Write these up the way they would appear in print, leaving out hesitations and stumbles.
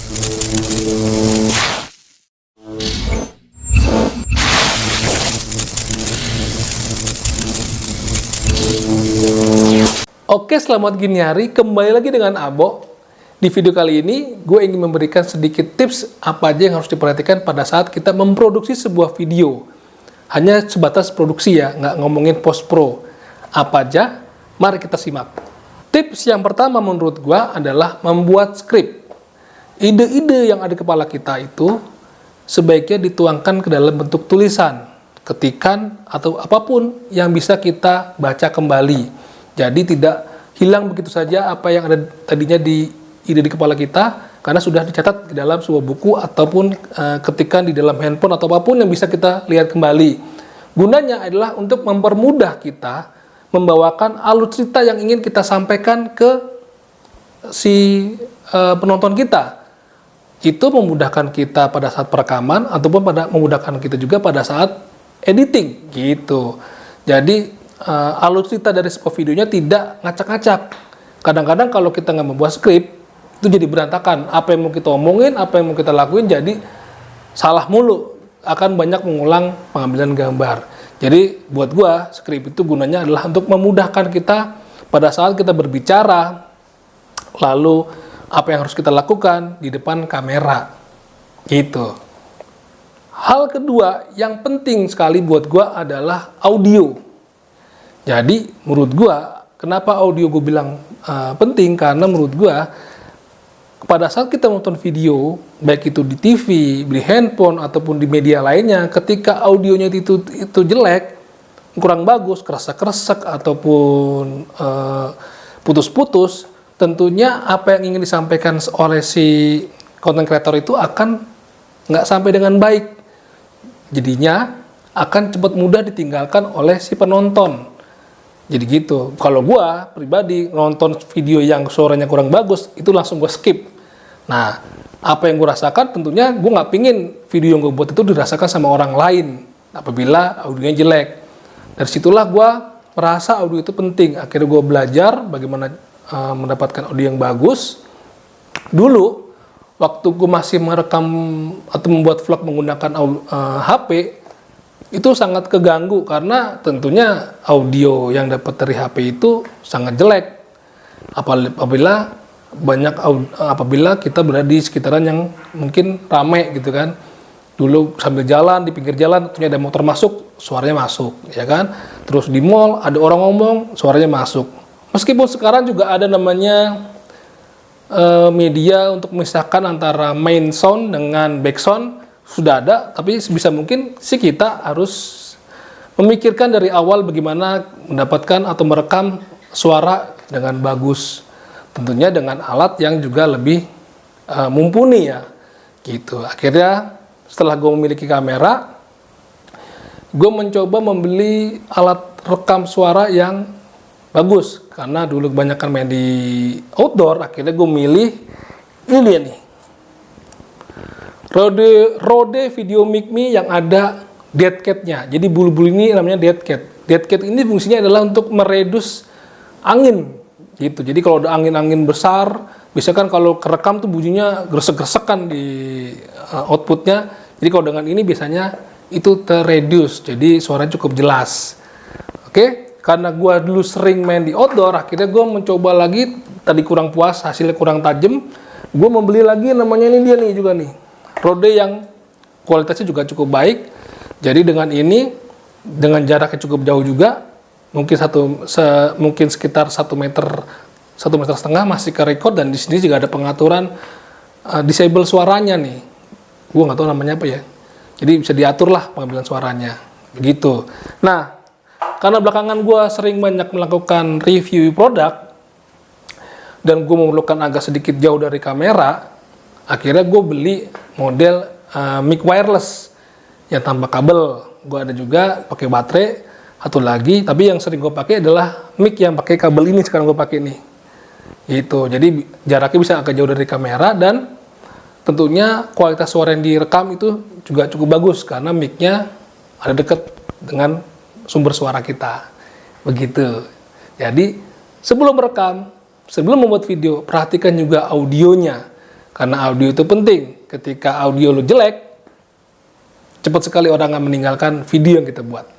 Oke, selamat gini hari, kembali lagi dengan Abo. Di video kali ini, gue ingin memberikan sedikit tips apa aja yang harus diperhatikan pada saat kita memproduksi sebuah video. Hanya sebatas produksi ya, nggak ngomongin post-pro. Apa aja? Mari kita simak. Tips yang pertama menurut gue adalah membuat skrip. Ide-ide yang ada di kepala kita itu sebaiknya dituangkan ke dalam bentuk tulisan, ketikan, atau apapun yang bisa kita baca kembali. Jadi tidak hilang begitu saja apa yang ada tadinya di ide di kepala kita, karena sudah dicatat di dalam sebuah buku ataupun ketikan di dalam handphone atau apapun yang bisa kita lihat kembali. Gunanya adalah untuk mempermudah kita membawakan alur cerita yang ingin kita sampaikan ke si penonton kita. Itu memudahkan kita pada saat perekaman ataupun memudahkan kita juga pada saat editing gitu. Jadi alur cerita dari sebuah videonya tidak ngacak-ngacak. Kadang-kadang kalau kita nggak membuat skrip, itu jadi berantakan. Apa yang mau kita omongin, apa yang mau kita lakuin, jadi salah mulu. Akan banyak mengulang pengambilan gambar. Jadi buat gua, skrip itu gunanya adalah untuk memudahkan kita pada saat kita berbicara, lalu apa yang harus kita lakukan di depan kamera. Gitu. Hal kedua yang penting sekali buat gua adalah audio. Jadi menurut gua, kenapa audio gue bilang penting? Karena menurut gua, pada saat kita nonton video, baik itu di TV, di handphone, ataupun di media lainnya, ketika audionya itu jelek, kurang bagus, keresek-keresek, ataupun putus-putus, tentunya apa yang ingin disampaikan oleh si content creator itu akan nggak sampai dengan baik. Jadinya akan cepat mudah ditinggalkan oleh si penonton. Jadi gitu. Kalau gue pribadi nonton video yang suaranya kurang bagus, itu langsung gue skip. Nah, apa yang gue rasakan tentunya gue nggak pingin video yang gue buat itu dirasakan sama orang lain apabila audionya jelek. Dari situlah gue merasa audio itu penting. Akhirnya gue belajar bagaimana mendapatkan audio yang bagus. Dulu, waktu gue masih merekam atau membuat vlog menggunakan HP, itu sangat keganggu karena tentunya audio yang dapat dari HP itu sangat jelek. Apabila kita berada di sekitaran yang mungkin ramai gitu kan. Dulu sambil jalan di pinggir jalan, tentunya ada motor masuk, suaranya masuk, ya kan. Terus di mall ada orang ngomong, suaranya masuk. Meskipun sekarang juga ada namanya media untuk memisahkan antara main sound dengan back sound. Sudah ada, tapi sebisa mungkin sih kita harus memikirkan dari awal bagaimana mendapatkan atau merekam suara dengan bagus. Tentunya dengan alat yang juga lebih mumpuni ya. Gitu. Akhirnya setelah gue memiliki kamera, gue mencoba membeli alat rekam suara yang bagus. Karena dulu kebanyakan main di outdoor, akhirnya gue milih ini dia nih. Rode Video Mic Me yang ada dead cat-nya. Jadi bulu-bulu ini namanya dead cat. Dead cat ini fungsinya adalah untuk meredus angin gitu. Jadi kalau ada angin-angin besar, biasanya kan kalau kerekam tuh bunyinya gresek-gresekan di outputnya. Jadi kalau dengan ini biasanya itu terreduce. Jadi suaranya cukup jelas. Oke, karena gua dulu sering main di outdoor, akhirnya gua mencoba lagi, tadi kurang puas, hasilnya kurang tajam. Gua membeli lagi namanya ini dia nih juga nih. Rode yang kualitasnya juga cukup baik. Jadi dengan ini, dengan jaraknya cukup jauh juga, mungkin sekitar 1 meter setengah masih ke record, dan di sini juga ada pengaturan disable suaranya nih. Gue nggak tahu namanya apa ya. Jadi bisa diatur lah pengambilan suaranya. Begitu. Nah, karena belakangan gue sering banyak melakukan review produk dan gue memerlukan agak sedikit jauh dari kamera, akhirnya gue beli model mic wireless yang tanpa kabel. Gue ada juga pakai baterai, satu lagi, tapi yang sering gue pakai adalah mic yang pakai kabel ini sekarang gue pakai nih. Gitu. Jadi jaraknya bisa agak jauh dari kamera, dan tentunya kualitas suara yang direkam itu juga cukup bagus karena mic-nya ada dekat dengan sumber suara kita. Begitu. Jadi sebelum merekam, sebelum membuat video, perhatikan juga audionya. Karena audio itu penting. Ketika audio lu jelek, cepat sekali orang akan meninggalkan video yang kita buat.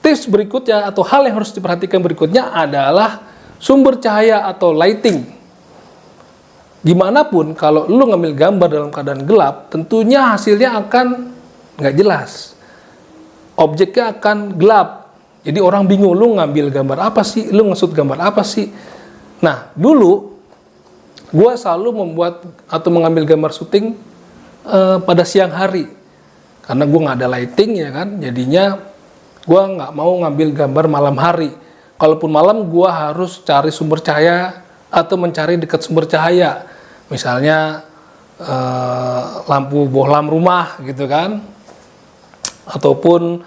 Tips berikutnya atau hal yang harus diperhatikan berikutnya adalah sumber cahaya atau lighting. Gimana pun kalau lu ngambil gambar dalam keadaan gelap, tentunya hasilnya akan nggak jelas. Objeknya akan gelap. Jadi orang bingung, lu ngambil gambar apa sih? Lu nge-shoot gambar apa sih? Nah, dulu gue selalu membuat atau mengambil gambar syuting pada siang hari. Karena gue nggak ada lighting ya kan, jadinya gue nggak mau ngambil gambar malam hari. Kalaupun malam, gue harus cari sumber cahaya atau mencari dekat sumber cahaya. Misalnya lampu bohlam rumah gitu kan, ataupun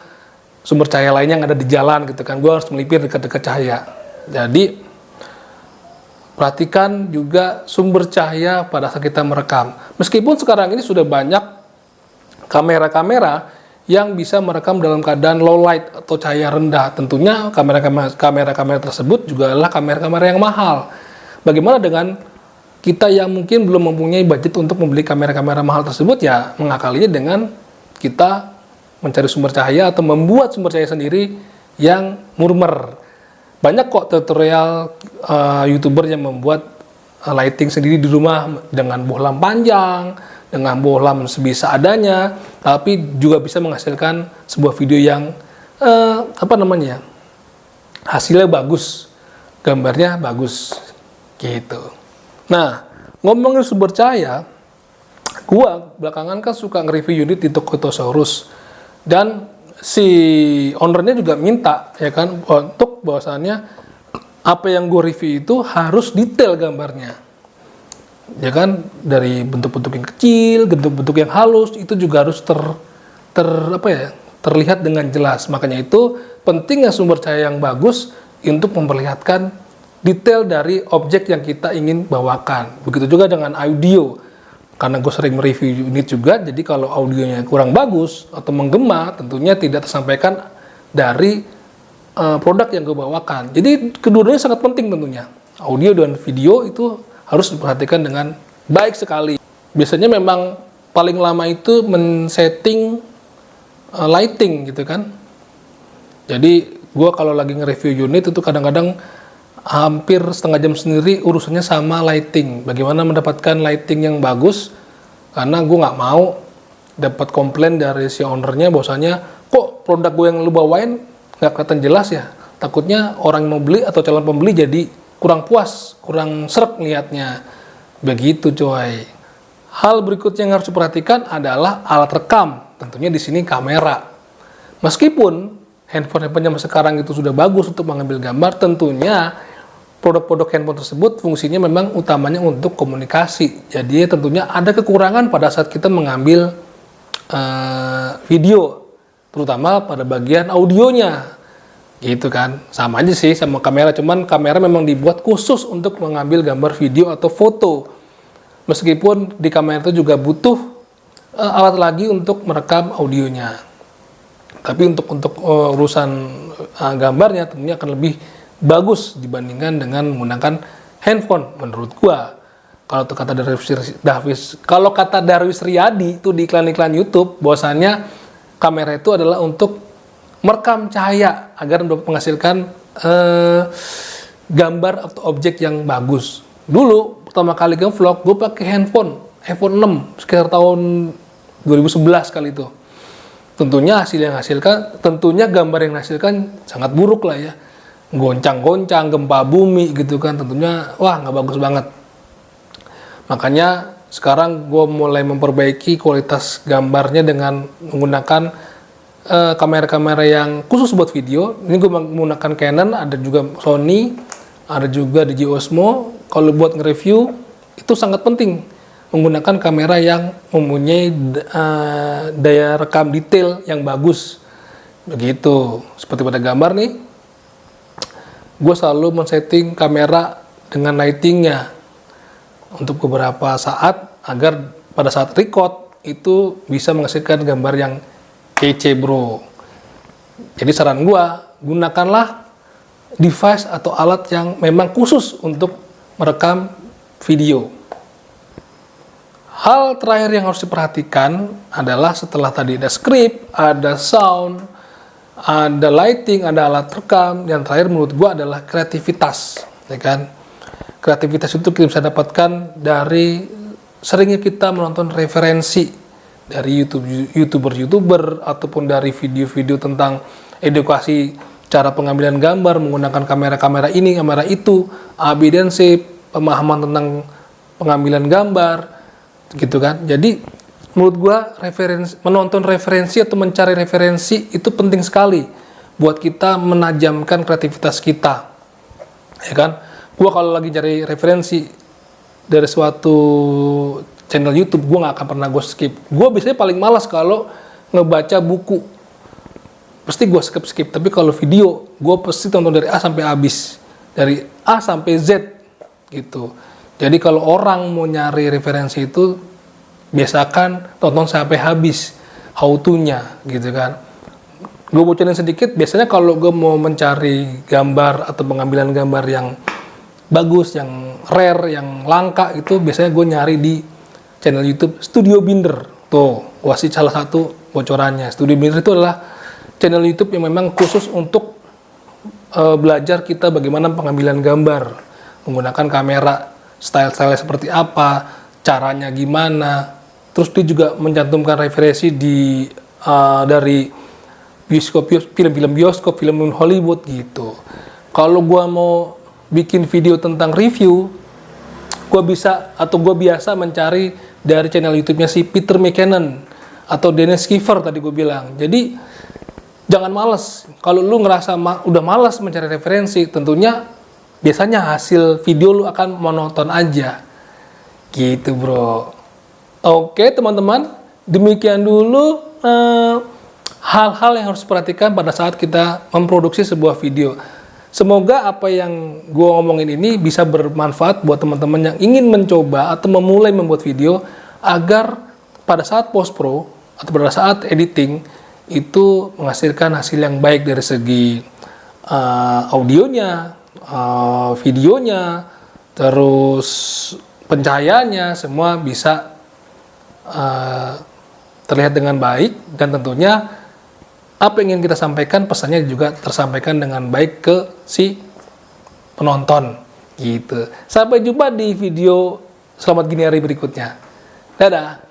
sumber cahaya lainnya yang ada di jalan gitu kan. Gue harus melipir dekat-dekat cahaya. Jadi perhatikan juga sumber cahaya pada saat kita merekam. Meskipun sekarang ini sudah banyak kamera-kamera yang bisa merekam dalam keadaan low light atau cahaya rendah. Tentunya kamera-kamera tersebut juga adalah kamera-kamera yang mahal. Bagaimana dengan kita yang mungkin belum mempunyai budget untuk membeli kamera-kamera mahal tersebut? Ya mengakalinya dengan kita mencari sumber cahaya atau membuat sumber cahaya sendiri yang murmer. Banyak kok tutorial YouTuber yang membuat lighting sendiri di rumah dengan bohlam panjang, dengan bohlam sebisa adanya, tapi juga bisa menghasilkan sebuah video yang hasilnya bagus, gambarnya bagus gitu. Nah, ngomongin sumber cahaya, gua belakangan kan suka nge-review unit di Tokotosaurus, dan si ownernya juga minta ya kan untuk bahwasannya apa yang gue review itu harus detail gambarnya. Ya kan, dari bentuk-bentuk yang kecil, bentuk-bentuk yang halus itu juga harus terlihat dengan jelas. Makanya itu pentingnya sumber cahaya yang bagus untuk memperlihatkan detail dari objek yang kita ingin bawakan. Begitu juga dengan audio. Karena gue sering mereview unit juga, jadi kalau audionya kurang bagus atau menggema, tentunya tidak tersampaikan dari produk yang gue bawakan. Jadi keduanya sangat penting tentunya. Audio dan video itu harus diperhatikan dengan baik sekali. Biasanya memang paling lama itu men-setting lighting gitu kan. Jadi gue kalau lagi nge-review unit itu kadang-kadang hampir setengah jam sendiri urusannya sama lighting. Bagaimana mendapatkan lighting yang bagus, karena gue nggak mau dapat komplain dari si ownernya bahwasanya kok produk gue yang lu bawain nggak kelihatan jelas ya. Takutnya orang yang mau beli atau calon pembeli jadi kurang puas, kurang srek lihatnya. Begitu coy. Hal berikutnya yang harus diperhatikan adalah alat rekam. Tentunya di sini kamera. Meskipun handphone-handphone zaman sekarang itu sudah bagus untuk mengambil gambar, tentunya produk-produk handphone tersebut fungsinya memang utamanya untuk komunikasi. Jadi tentunya ada kekurangan pada saat kita mengambil video, terutama pada bagian audionya. Gitu kan. Sama aja sih sama kamera, cuman kamera memang dibuat khusus untuk mengambil gambar video atau foto. Meskipun di kamera itu juga butuh alat lagi untuk merekam audionya. Tapi untuk urusan gambarnya tentunya akan lebih bagus dibandingkan dengan menggunakan handphone menurut gua. Kalau kata Darwis Riyadi itu di iklan-iklan YouTube, bahwasannya kamera itu adalah untuk merekam cahaya agar dapat menghasilkan gambar atau objek yang bagus. Dulu pertama kali nge-vlog gue pakai handphone iPhone 6 sekitar tahun 2011 kali itu. Tentunya tentunya gambar yang dihasilkan sangat buruk lah ya. Goncang-goncang, gempa bumi gitu kan, tentunya wah nggak bagus banget. Makanya sekarang gue mulai memperbaiki kualitas gambarnya dengan menggunakan kamera-kamera yang khusus buat video. Ini gue menggunakan Canon, ada juga Sony, ada juga DJI Osmo. Kalau buat nge-review itu sangat penting menggunakan kamera yang mempunyai daya rekam detail yang bagus. Begitu. Seperti pada gambar nih, gue selalu men-setting kamera dengan lightingnya untuk beberapa saat agar pada saat record itu bisa menghasilkan gambar yang kece bro. Jadi saran gue, gunakanlah device atau alat yang memang khusus untuk merekam video. Hal terakhir yang harus diperhatikan adalah setelah tadi ada script, ada sound, ada lighting, ada alat rekam, yang terakhir menurut gua adalah kreativitas, ya kan? Kreativitas itu kita bisa dapatkan dari seringnya kita menonton referensi dari YouTuber ataupun dari video-video tentang edukasi cara pengambilan gambar menggunakan kamera-kamera ini, kamera itu, A, B, dan C, pemahaman tentang pengambilan gambar, gitu kan. Jadi menurut gua menonton referensi atau mencari referensi itu penting sekali buat kita menajamkan kreativitas kita, ya kan. Gua kalau lagi cari referensi dari suatu channel YouTube, gua nggak akan pernah gua skip. Gua biasanya paling malas kalau ngebaca buku, pasti gua skip. Tapi kalau video, gua pasti tonton dari A sampai habis, dari A sampai Z, gitu. Jadi kalau orang mau nyari referensi itu, biasakan tonton sampai habis how to-nya, gitu kan. Gue bocorin sedikit, biasanya kalau gue mau mencari gambar atau pengambilan gambar yang bagus, yang rare, yang langka, itu biasanya gue nyari di channel YouTube Studio Binder. Tuh, wasit salah satu bocorannya. Studio Binder itu adalah channel YouTube yang memang khusus untuk belajar kita bagaimana pengambilan gambar menggunakan kamera, style-style seperti apa, caranya gimana. Terus dia juga mencantumkan referensi dari film-film bioskop, film Hollywood gitu. Kalau gua mau bikin video tentang review, gue biasa mencari dari channel YouTube-nya si Peter McKinnon atau Dennis Kiefer tadi gue bilang. Jadi jangan males. Kalau lu ngerasa udah malas mencari referensi, tentunya biasanya hasil video lu akan monoton aja. Gitu bro. Oke teman-teman, demikian dulu hal-hal yang harus diperhatikan pada saat kita memproduksi sebuah video. Semoga apa yang gue ngomongin ini bisa bermanfaat buat teman-teman yang ingin mencoba atau memulai membuat video, agar pada saat post-pro atau pada saat editing itu menghasilkan hasil yang baik dari segi audionya, videonya, terus pencahayaannya, semua bisa terlihat dengan baik, dan tentunya apa yang ingin kita sampaikan, pesannya juga tersampaikan dengan baik ke si penonton gitu. Sampai jumpa di video Selamat Gini Hari berikutnya. Dadah.